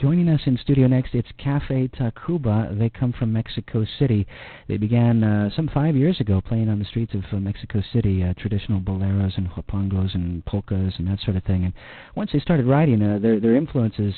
Joining us in studio next, it's Café Tacvba. They come from Mexico City. They began some 5 years ago playing on the streets of Mexico City, traditional boleros and huapangos and polkas and that sort of thing. And once they started writing, their influences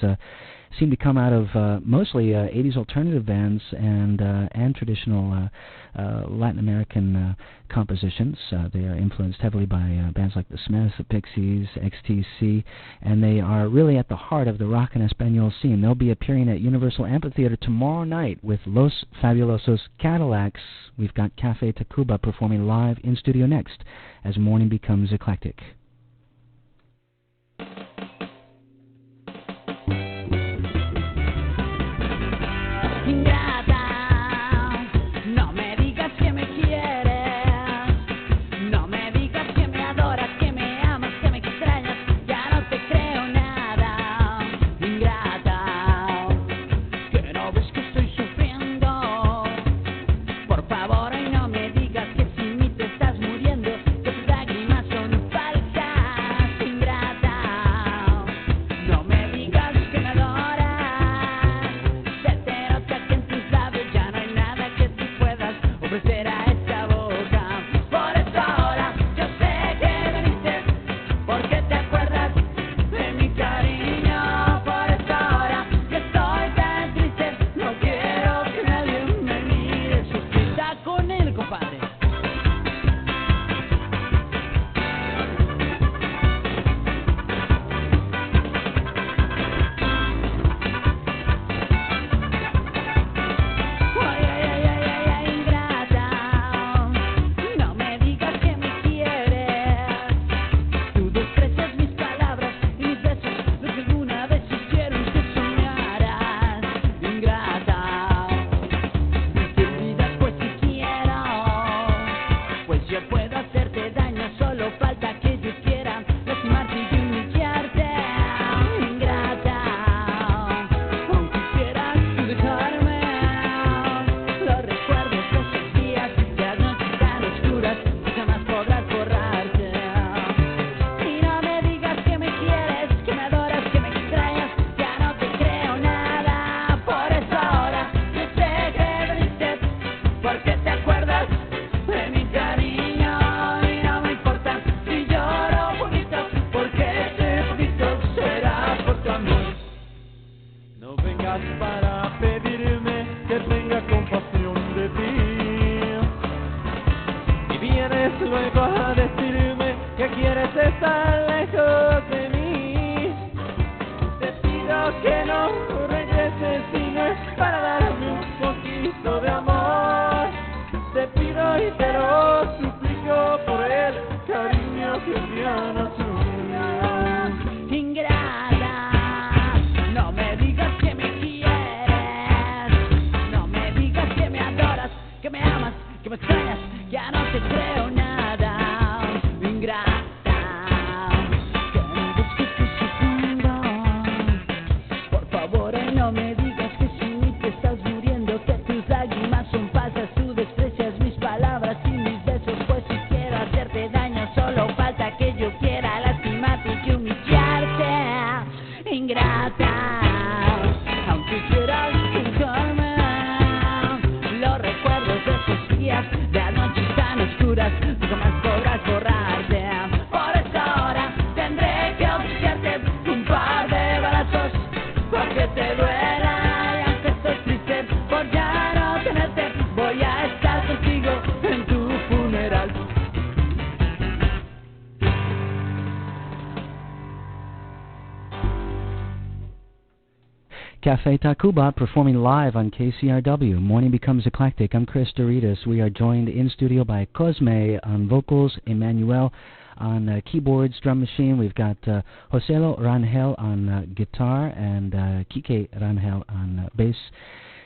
seem to come out of mostly 80s alternative bands and traditional Latin American compositions. They are influenced heavily by bands like the Smiths, the Pixies, XTC, and they are really at the heart of the rock and Espanol scene. They'll be appearing at Universal Amphitheater tomorrow night with Los Fabulosos Cadillacs. We've got Café Tacvba performing live in studio next as morning becomes eclectic. Café Tacvba performing live on KCRW. Morning becomes eclectic. I'm Chris Doritas. We are joined in studio by Cosme on vocals, Emmanuel on keyboards, drum machine. We've got Joselo Rangel on guitar and Kike Rangel on bass.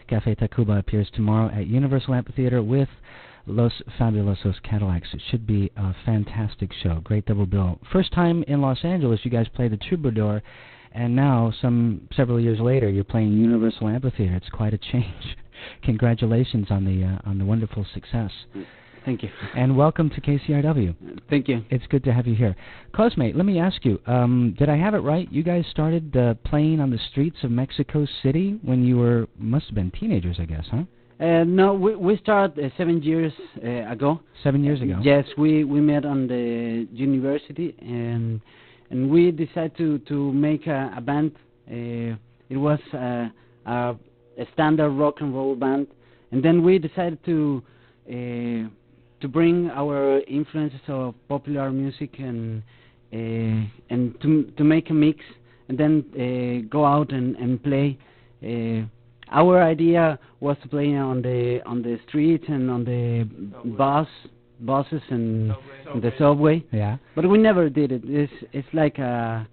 Café Tacvba appears tomorrow at Universal Amphitheater with Los Fabulosos Cadillacs. It should be a fantastic show. Great double bill. First time in Los Angeles, you guys play the Troubadour. And now, several years later, you're playing Universal Amphitheater. It's quite a change. Congratulations on the wonderful success. Thank you. And welcome to KCRW. Thank you. It's good to have you here. Cosme, let me ask you, did I have it right? You guys started playing on the streets of Mexico City when you must have been teenagers, I guess, huh? No, we started 7 years ago. 7 years ago? Yes, we met on the university, and we decided to make a band. It was a standard rock and roll band, and then we decided to bring our influences of popular music and to make a mix, and then go out and play. Our idea was to play on the streets and on the buses and the subway. Yeah. But we never did it. It's like a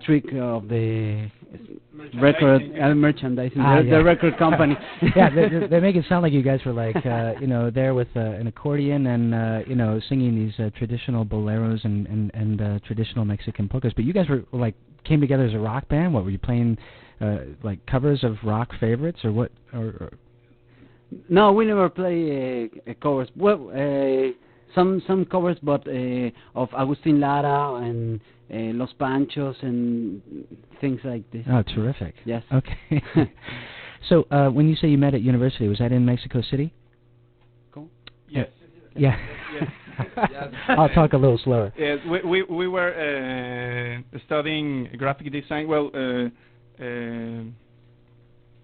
trick of the record merchandising, the record company. Yeah, they make it sound like you guys were like there with an accordion and singing these traditional boleros and traditional Mexican polkas. But you guys were like came together as a rock band. What were you playing? Like covers of rock favorites or what? Or No, we never play covers. Well, some covers, but of Agustin Lara and Los Panchos and things like this. Oh, terrific. Yes. Okay. So when you say you met at university, was that in Mexico City? Cool. Yes. Yeah. Yes. I'll talk a little slower. Yes, we were studying graphic design. Well,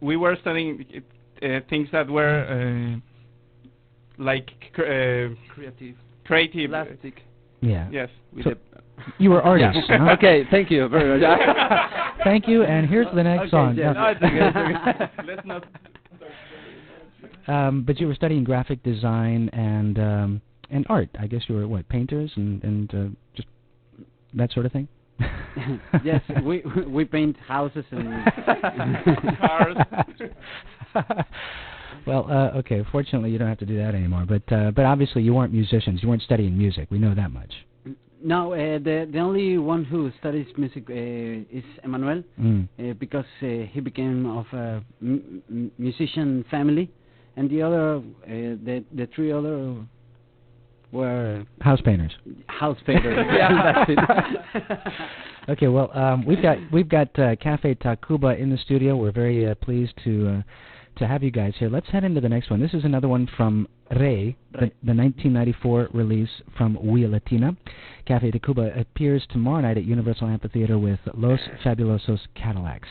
we were studying things that were like creative, plastic. Yeah. Yes. So you were artists. Huh? Okay, thank you very much. Thank you, and here's the next song. Yes. No, it's okay. Let's not. But you were studying graphic design and art. I guess you were what, painters and just that sort of thing. Yes, we paint houses and cars. Well, okay. Fortunately, you don't have to do that anymore. But obviously, you weren't musicians. You weren't studying music. We know that much. No, the only one who studies music is Emmanuel, because he became of a musician family, and the other, the three other were house painters. House painters. Yeah, that's it. Okay, well, we've got Café Tacvba in the studio. We're very pleased to have you guys here. Let's head into the next one. This is another one from Rey, the 1994 release from We Latina. Café Tacvba appears tomorrow night at Universal Amphitheater with Los Fabulosos Cadillacs.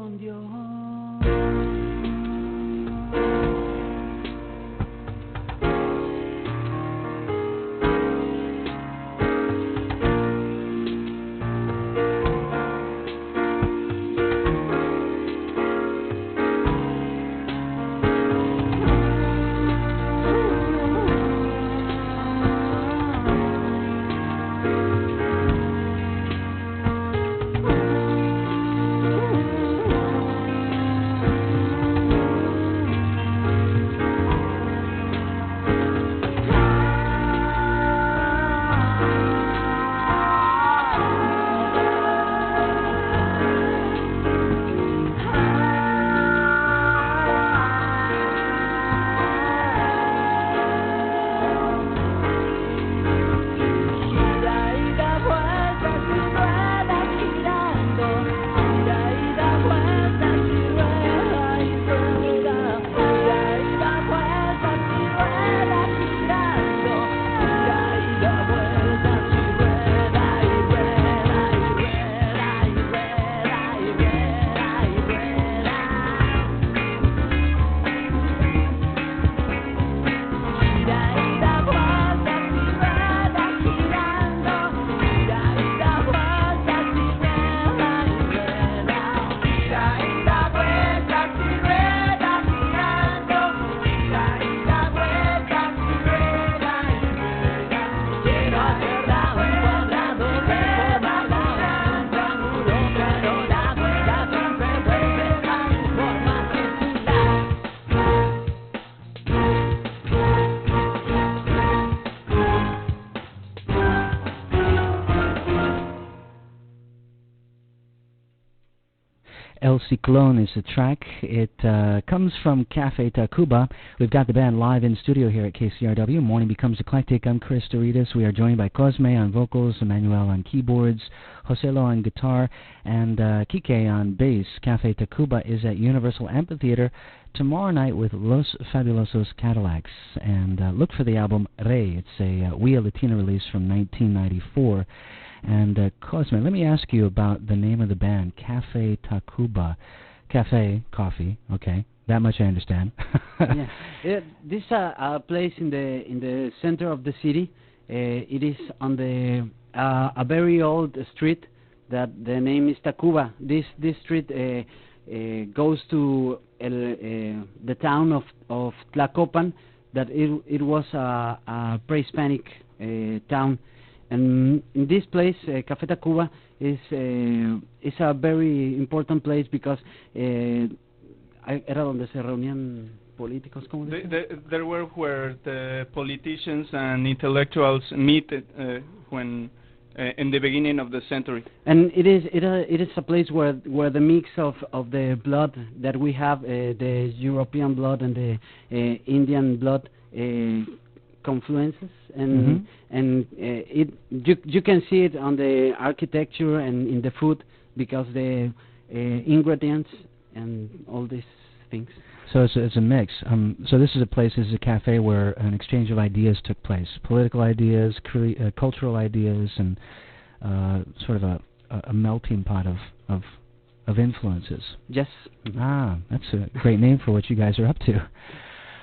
con Dios. El Ciclón is the track. It comes from Café Tacvba. We've got the band live in studio here at KCRW. Morning Becomes Eclectic. I'm Chris Doritas. We are joined by Cosme on vocals, Emmanuel on keyboards, Joselo on guitar, and Kike on bass. Café Tacvba is at Universal Amphitheater tomorrow night with Los Fabulosos Cadillacs. And look for the album Rey. It's a We Latina release from 1994. And Cosme, let me ask you about the name of the band, Café Tacvba. Café, coffee, okay. That much I understand. Yeah. This is a place in the center of the city. It is on the a very old street that the name is Tacvba. This street goes to the town of Tlacopan. That it was a pre-Hispanic town. And in this place, Café Tacvba is a very important place because era donde se reunían políticos. ¿Cómo there were where the politicians and intellectuals meet when in the beginning of the century. And it is a place where the mix of the blood that we have, the European blood and the Indian blood, confluences, and you can see it on the architecture and in the food because the ingredients and all these things. So it's a mix. So this is a cafe where an exchange of ideas took place, political ideas, cultural ideas, and sort of a melting pot of influences. Yes. Ah, that's a great name for what you guys are up to.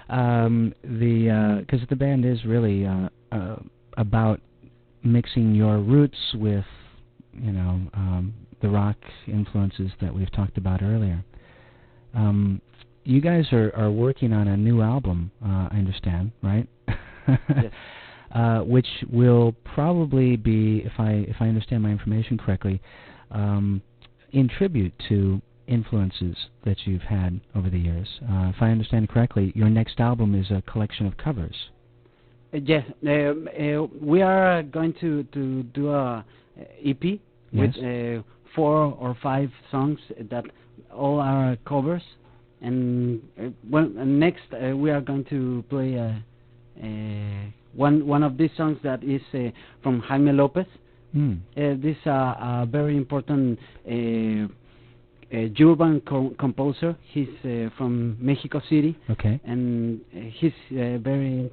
Because the band is really about mixing your roots with, the rock influences that we've talked about earlier. You guys are working on a new album, I understand, right? Yes. Which will probably be, if I understand my information correctly, in tribute to influences that you've had over the years. If I understand correctly, your next album is a collection of covers. Yes, we are going to do a EP with 4 or 5 songs that all are covers, and next we are going to play one of these songs that is from Jaime Lopez. This is a very important urban composer. He's from Mexico City. Okay. And he's very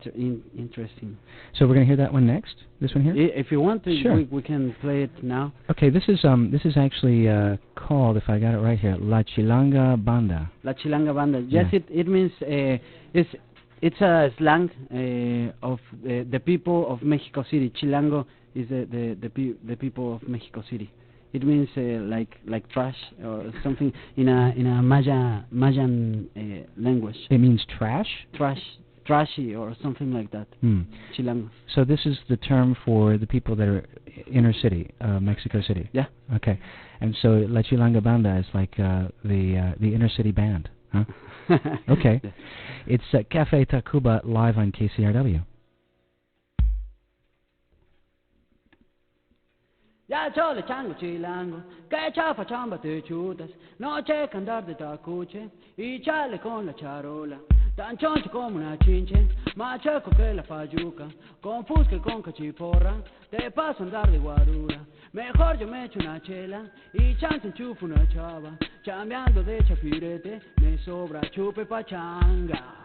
interesting. So we're going to hear that one next? This one here? If you want to, sure. we can play it now. Okay, this is actually called, if I got it right here, La Chilanga Banda. La Chilanga Banda. Yes, yeah. it means it's a slang of the people of Mexico City. Chilango is the people of Mexico City. It means like trash or something in a Mayan language. It means trash? Trashy or something like that. Chilango. So this is the term for the people that are inner city, Mexico City. Yeah. Okay. And so La Chilanga Banda is like the inner city band, huh? Okay. Yeah. It's Café Tacvba live on KCRW. Ya chole chango chilango, que chafa chamba te chutas, no checa andar de tacuche, y chale con la charola, tan choncho como una chinche, más checo que la fayuca, con fusca y con cachiporra, te paso andar de guarura, mejor yo me echo una chela, y chance enchufo una chava, chambeando de chapirete, me sobra chupe pachanga.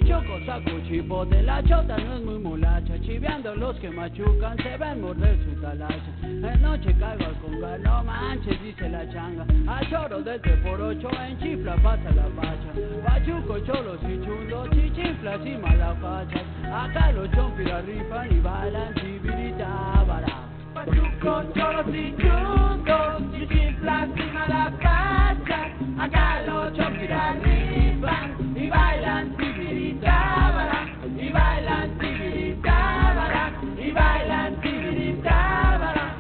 Choco, saco, chipote, la chota no es muy molacha, chiveando los que machucan, se ven morder su talacha. En noche caigo al conga, no manches, dice la changa, a choro del 3x8, en chifla pasa la facha, pachuco, cholos y chundos, chichiflas y malafachas, acá los chompiras rifan y bailan chiviritábara. Pachuco, cholos y chundos, chichiflas y malafachas, acá los chompiras rifan y bailan tibiritábara, y bailan tibiritábara, y bailan tibiritábara.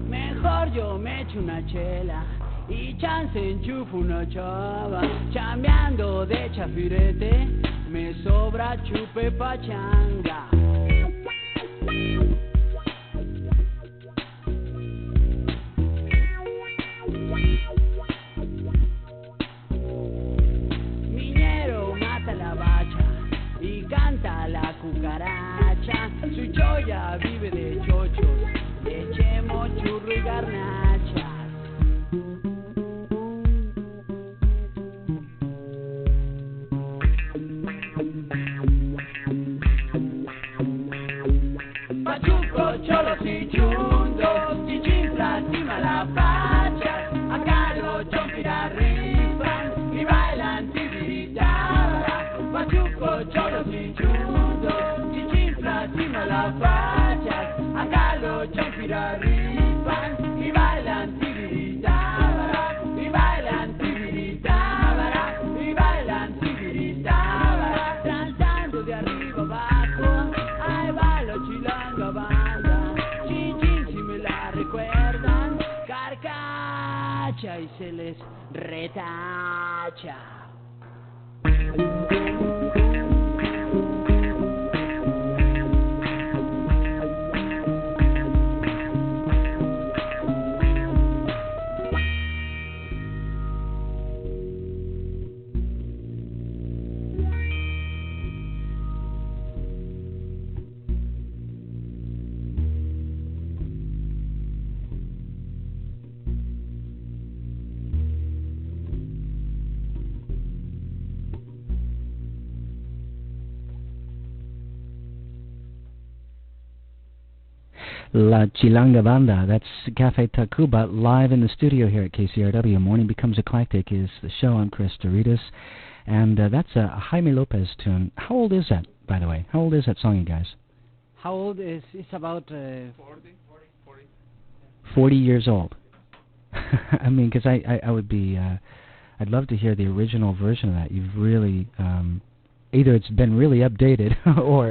Mejor yo me echo una chela y chance enchufo una chava, chambeando de chafirete, me sobra chupe pachanga. Miñero mata la bacha y canta la cucaracha, su cholla vive de chochos, le echemos churro y garnachas. Pachuco, cholos y chundos, chichiflas y malapachas, acá los chompiras rifan y bailan tibiritábara. Pachuco, cholos y chundos, chichiflas y malapachas, acá los chompiras rifan y bailan tibiritábara, y bailan tibiritábara, y bailan tibiritábara, danzando de arriba abajo, ahí va la Chilanga Banda, chin si me la recuerdan, carcacha y se les retacha. La Chilanga Banda, that's Café Tacvba, live in the studio here at KCRW. Morning Becomes Eclectic is the show. I'm Chris Doritas, and that's a Jaime Lopez tune. How old is that, by the way? How old is that song, you guys? How old is it's about 40. 40 years old. I mean, because I would be, I'd love to hear the original version of that. You've really, either it's been really updated, or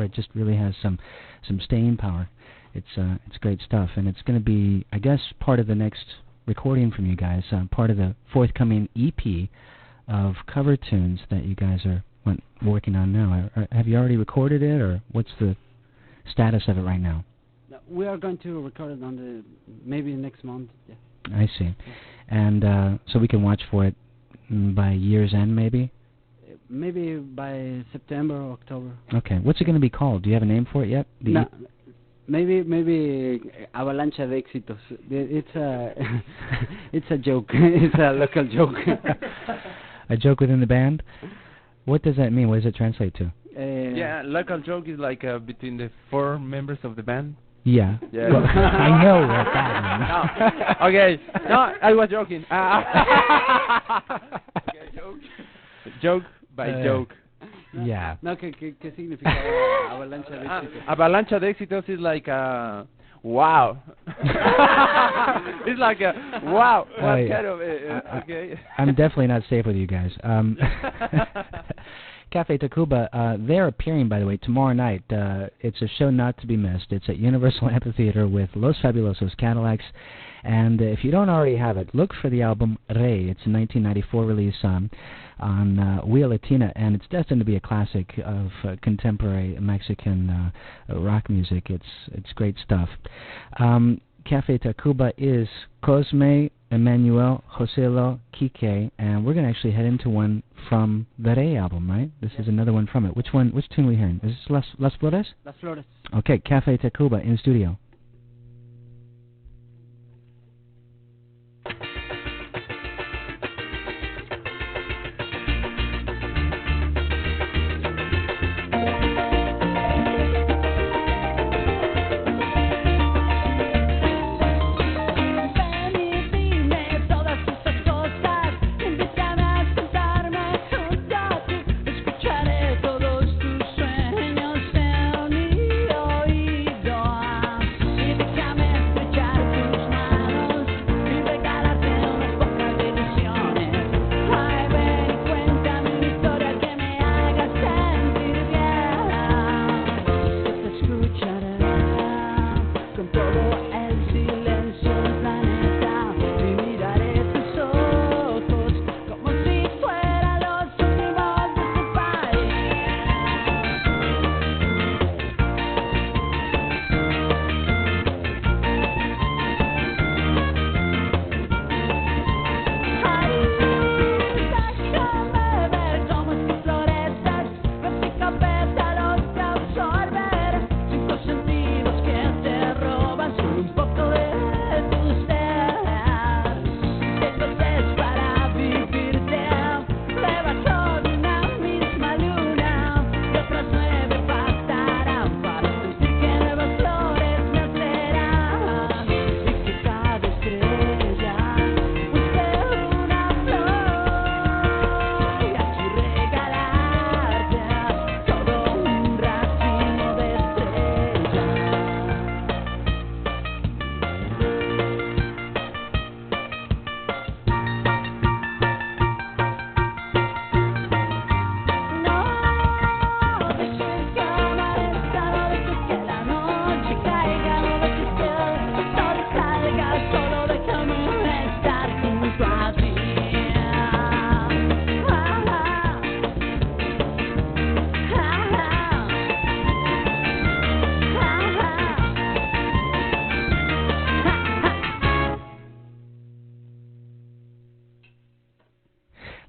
it just really has some staying power. It's great stuff, and it's going to be, I guess, part of the next recording from you guys, part of the forthcoming EP of cover tunes that you guys are working on now. Have you already recorded it, or what's the status of it right now? we are going to record it on maybe next month. Yeah. I see. And so we can watch for it by year's end, maybe? Maybe by September or October. Okay. What's it going to be called? Do you have a name for it yet? No, maybe Avalancha de Éxitos. It's a it's a joke. It's a local joke. A joke within the band? What does that mean? What does it translate to? Yeah, local joke is like between the 4 members of the band. Yeah. Yeah. Well, I know what that means. No. Okay. No, I was joking. Okay, joke. Joke by joke. Yeah. No, ¿qué significa Avalancha de Éxitos? Avalancha de Éxitos is like wow. It's like a wow. What kind of okay. I'm definitely not safe with you guys. Café Tacvba, they're appearing, by the way, tomorrow night. It's a show not to be missed. It's at Universal Amphitheater with Los Fabulosos Cadillacs. And if you don't already have it, look for the album Rey. It's a 1994 release on Via Latina, and it's destined to be a classic of contemporary Mexican rock music. It's great stuff. Café Tacvba is Cosme, Emmanuel, Joselo, Kike, and we're going to actually head into one from the Rey album, right? This is another one from it. Which tune are we hearing? Is this Las Flores? Las Flores. Okay, Café Tacvba in studio.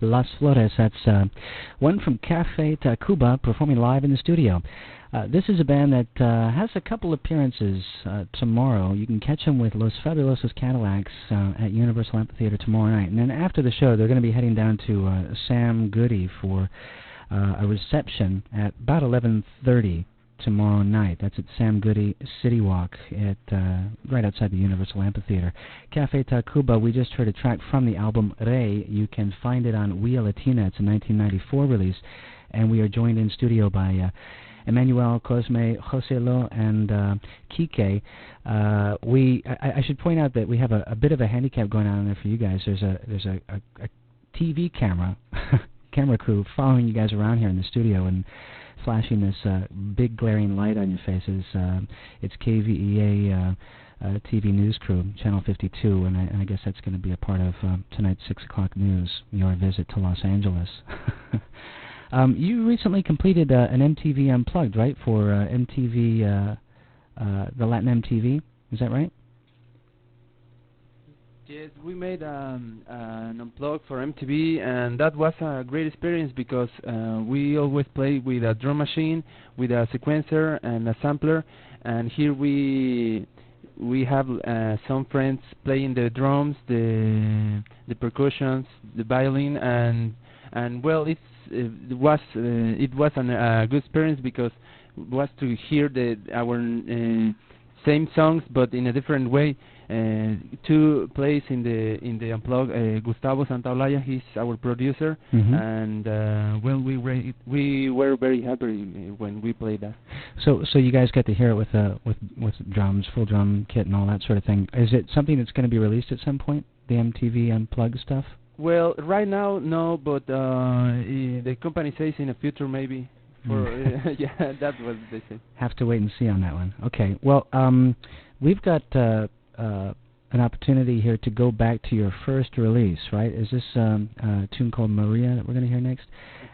Las Flores. That's one from Café Tacvba performing live in the studio. This is a band that has a couple appearances tomorrow. You can catch them with Los Fabulosos Cadillacs at Universal Amphitheater tomorrow night. And then after the show, they're going to be heading down to Sam Goody for a reception at about 11:30 tomorrow night. That's at Sam Goody City Walk at right outside the Universal Amphitheater. Café Tacvba, we just heard a track from the album Rey. You can find it on Via Latina. It's a 1994 release. And we are joined in studio by Emmanuel, Cosme, Joselo, and Kike. I should point out that we have a bit of a handicap going on there for you guys. There's a TV camera crew following you guys around here in the studio and flashing this big glaring light on your faces. It's KVEA TV news crew, Channel 52, and I guess that's going to be a part of tonight's 6 o'clock news, your visit to Los Angeles. You recently completed an MTV Unplugged, right, for MTV the Latin MTV. Is that right? Yes, we made an unplug for MTV, and that was a great experience because we always play with a drum machine, with a sequencer and a sampler, and here we have some friends playing the drums, the percussions, the violin, and well, it was a good experience because it was to hear our same songs but in a different way. Two plays in the unplug. Gustavo Santaolalla, he's our producer, and well, we were very happy when we played that. So you guys got to hear it with drums, full drum kit, and all that sort of thing. Is it something that's going to be released at some point? The MTV Unplugged stuff? Well, right now, no, but the company says in the future maybe. Yeah, that's what they say. Have to wait and see on that one. Okay. Well, we've got an opportunity here to go back to your first release, right? Is this a tune called Maria that we're going to hear next?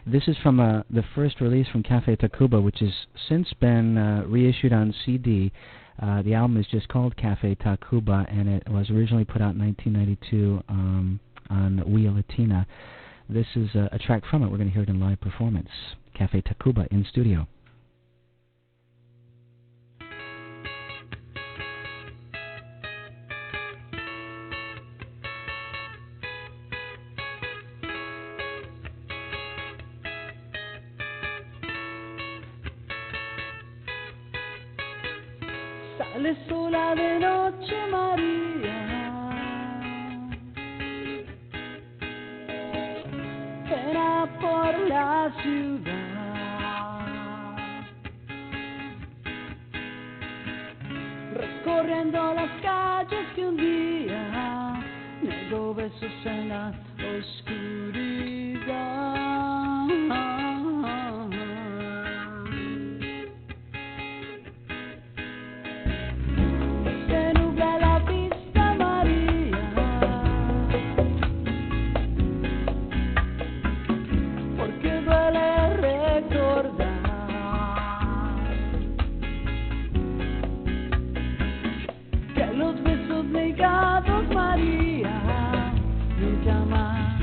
This is from the first release from Café Tacvba, which has since been reissued on CD. The album is just called Café Tacvba, and it was originally put out in 1992 on We Latina. This is a track from it. We're going to hear it in live performance. Café Tacvba in studio. Sale sola de noche María, era por la ciudad, recorriendo las calles que un día negó besos en la oscuridad. María, nunca más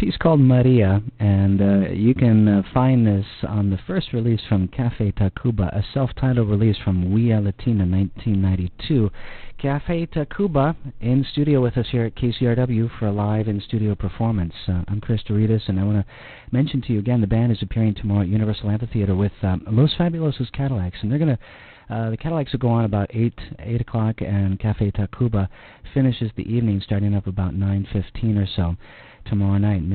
piece called Maria, and you can find this on the first release from Café Tacvba, a self-titled release from We Are Latina 1992. Café Tacvba in studio with us here at KCRW for a live in-studio performance. I'm Chris Doritas, and I want to mention to you again, the band is appearing tomorrow at Universal Amphitheater with Los Fabulosos Cadillacs, and they're going to the Cadillacs will go on about 8 o'clock, and Café Tacvba finishes the evening starting up about 9:15 or so tomorrow night. And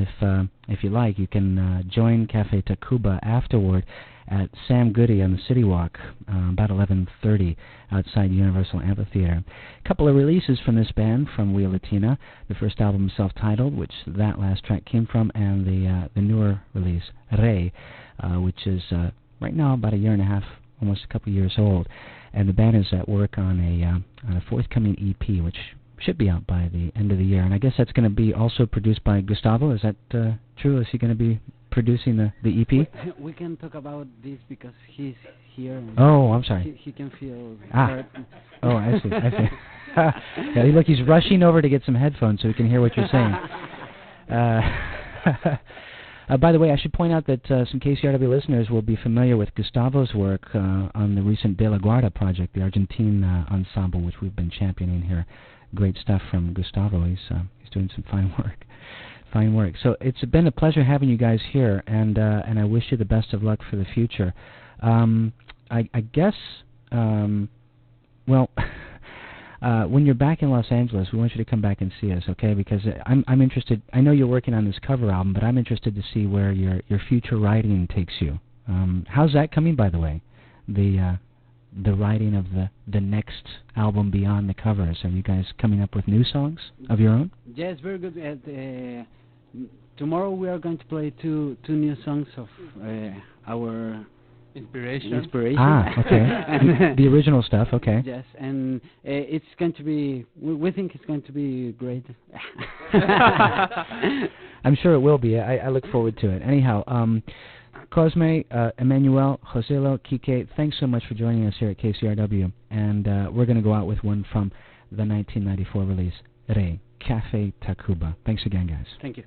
if you like, you can join Café Tacvba afterward at Sam Goody on the City Walk, about 11:30 outside Universal Amphitheater. A couple of releases from this band from We Are Latina. The first album, self-titled, which that last track came from, and the newer release, Rey, which is right now about a year and a half, almost a couple years old, and the band is at work on a forthcoming EP, which should be out by the end of the year. And I guess that's going to be also produced by Gustavo. Is that true? Is he going to be producing the EP? We can talk about this because he's here. And oh, I'm sorry. He can feel hurt. Oh, I see. Yeah, look, he's rushing over to get some headphones so he can hear what you're saying. By the way, I should point out that some KCRW listeners will be familiar with Gustavo's work on the recent De La Guarda project, the Argentine ensemble, which we've been championing here. Great stuff from Gustavo. He's doing some fine work. So it's been a pleasure having you guys here, and I wish you the best of luck for the future. I guess, when you're back in Los Angeles, we want you to come back and see us, okay? Because I'm interested. I know you're working on this cover album, but I'm interested to see where your future writing takes you. How's that coming, by the way? The writing of the next album beyond the covers. Are you guys coming up with new songs of your own? Yes, very good. Tomorrow we are going to play two new songs of our inspiration. Ah, okay. The original stuff, okay. Yes, and it's going to be, we think it's going to be great. I'm sure it will be. I look forward to it. Anyhow, Cosme, Emmanuel, Joselo, Kike, thanks so much for joining us here at KCRW. And we're going to go out with one from the 1994 release, Rey, Café Tacvba. Thanks again, guys. Thank you.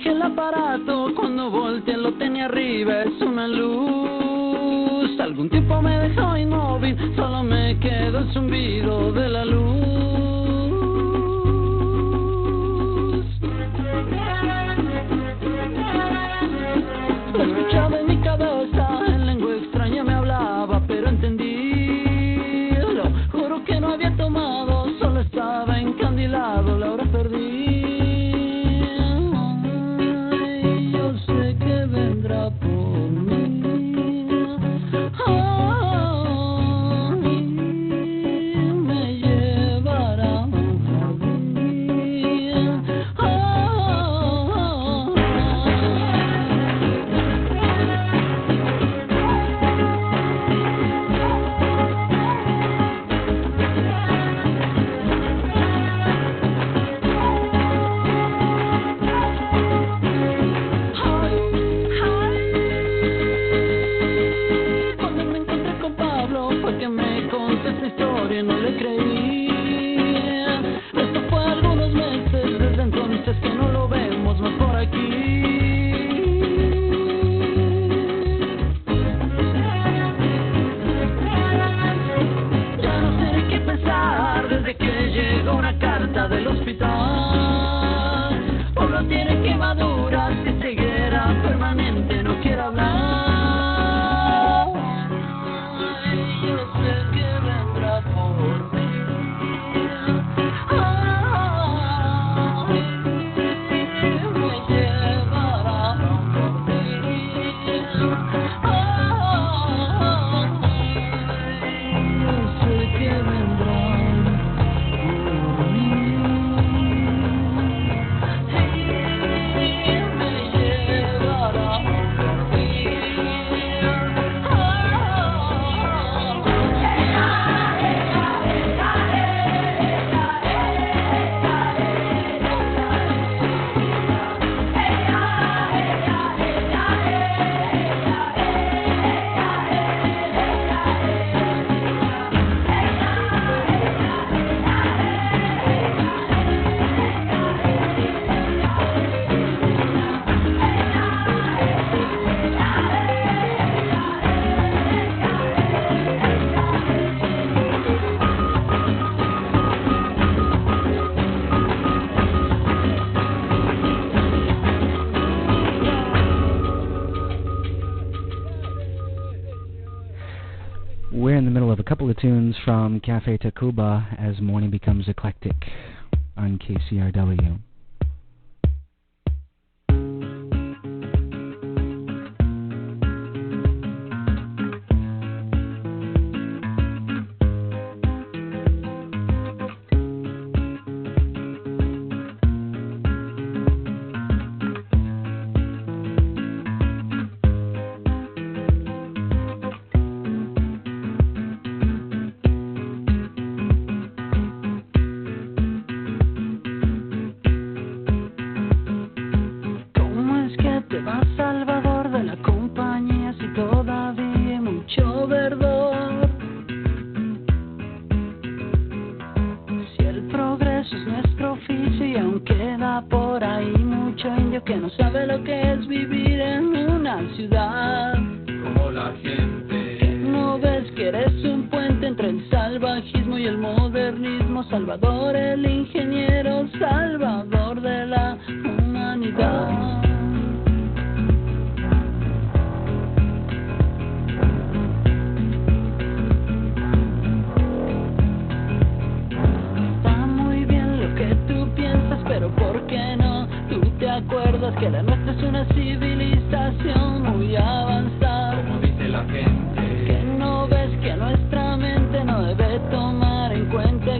El aparato cuando volteé lo tenía arriba, es una luz. Algún tiempo me dejó inmóvil, solo me quedó el zumbido de la luz. Lo escuchaba en mi cabeza, en lengua extraña me hablaba, pero entendí. Lo juro que no había tomado, solo estaba encandilado, la hora perdí. of tunes from Café Tacvba as morning becomes eclectic on KCRW. Que no ves que nuestra mente no debe tomar en cuenta